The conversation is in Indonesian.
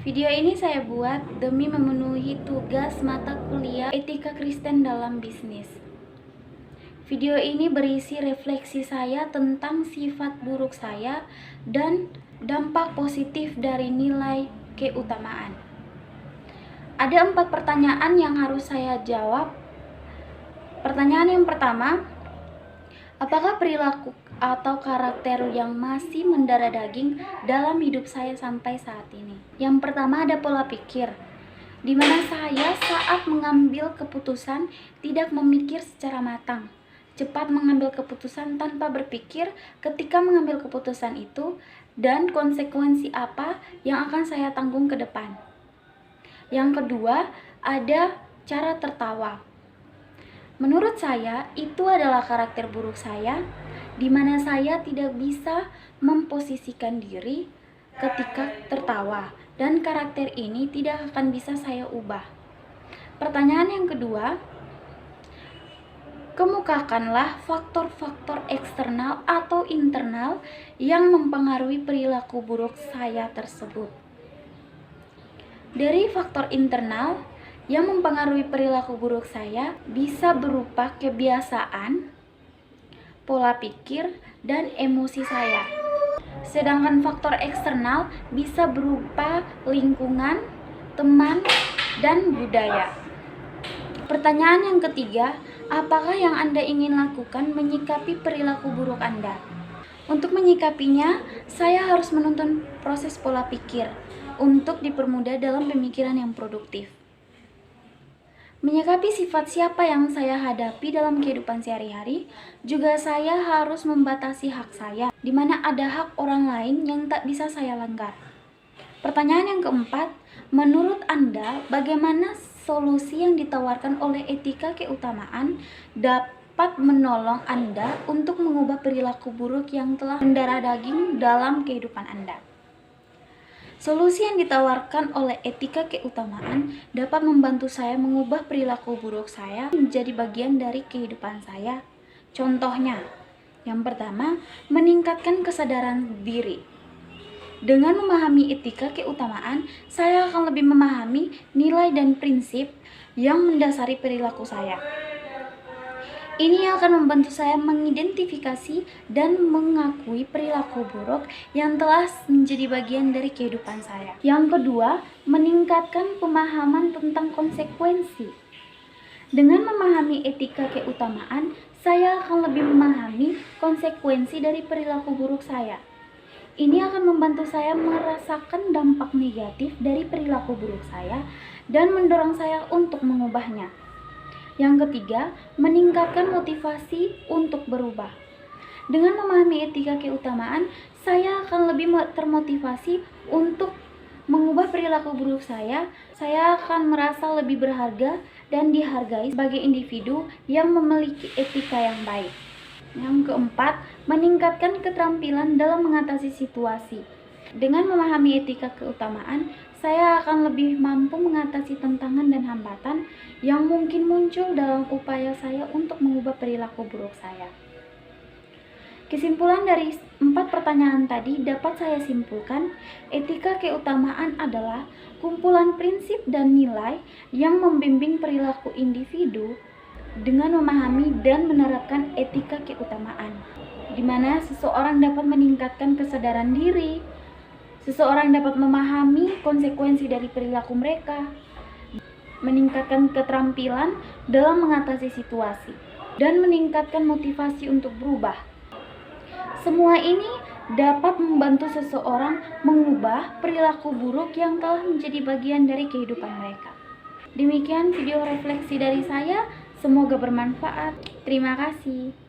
Video ini saya buat demi memenuhi tugas mata kuliah Etika Kristen dalam Bisnis. Video ini berisi refleksi saya tentang sifat buruk saya dan dampak positif dari nilai keutamaan. Ada 4 pertanyaan yang harus saya jawab. Pertanyaan yang pertama, apakah perilaku atau karakter yang masih mendarah daging dalam hidup saya sampai saat ini? Yang pertama ada pola pikir, di mana saya saat mengambil keputusan tidak memikir secara matang, cepat mengambil keputusan tanpa berpikir ketika mengambil keputusan itu dan konsekuensi apa yang akan saya tanggung ke depan. Yang kedua ada cara tertawa. Menurut saya, itu adalah karakter buruk saya, di mana saya tidak bisa memposisikan diri ketika tertawa, dan karakter ini tidak akan bisa saya ubah. Pertanyaan yang kedua, kemukakanlah faktor-faktor eksternal atau internal yang mempengaruhi perilaku buruk saya tersebut. Dari faktor internal yang mempengaruhi perilaku buruk saya bisa berupa kebiasaan, pola pikir, dan emosi saya. Sedangkan faktor eksternal bisa berupa lingkungan, teman, dan budaya. Pertanyaan yang ketiga, apakah yang Anda ingin lakukan menyikapi perilaku buruk Anda? Untuk menyikapinya, saya harus menuntun proses pola pikir untuk dipermudah dalam pemikiran yang produktif. Menyikapi sifat siapa yang saya hadapi dalam kehidupan sehari-hari, juga saya harus membatasi hak saya, di mana ada hak orang lain yang tak bisa saya langgar. Pertanyaan yang keempat, menurut Anda, bagaimana solusi yang ditawarkan oleh etika keutamaan dapat menolong Anda untuk mengubah perilaku buruk yang telah mendarah daging dalam kehidupan Anda? Solusi yang ditawarkan oleh etika keutamaan dapat membantu saya mengubah perilaku buruk saya menjadi bagian dari kehidupan saya. Contohnya, yang pertama, meningkatkan kesadaran diri. Dengan memahami etika keutamaan, saya akan lebih memahami nilai dan prinsip yang mendasari perilaku saya. Ini akan membantu saya mengidentifikasi dan mengakui perilaku buruk yang telah menjadi bagian dari kehidupan saya. Yang kedua, meningkatkan pemahaman tentang konsekuensi. Dengan memahami etika keutamaan, saya akan lebih memahami konsekuensi dari perilaku buruk saya. Ini akan membantu saya merasakan dampak negatif dari perilaku buruk saya dan mendorong saya untuk mengubahnya. Yang ketiga, meningkatkan motivasi untuk berubah. Dengan memahami etika keutamaan, saya akan lebih termotivasi untuk mengubah perilaku buruk saya. Saya akan merasa lebih berharga dan dihargai sebagai individu yang memiliki etika yang baik. Yang keempat, meningkatkan keterampilan dalam mengatasi situasi. Dengan memahami etika keutamaan, saya akan lebih mampu mengatasi tantangan dan hambatan yang mungkin muncul dalam upaya saya untuk mengubah perilaku buruk saya. Kesimpulan dari 4 pertanyaan tadi dapat saya simpulkan, etika keutamaan adalah kumpulan prinsip dan nilai yang membimbing perilaku individu dengan memahami dan menerapkan etika keutamaan, di mana seseorang dapat meningkatkan kesadaran diri, seseorang dapat memahami konsekuensi dari perilaku mereka, meningkatkan keterampilan dalam mengatasi situasi, dan meningkatkan motivasi untuk berubah. Semua ini dapat membantu seseorang mengubah perilaku buruk yang telah menjadi bagian dari kehidupan mereka. Demikian video refleksi dari saya, semoga bermanfaat. Terima kasih.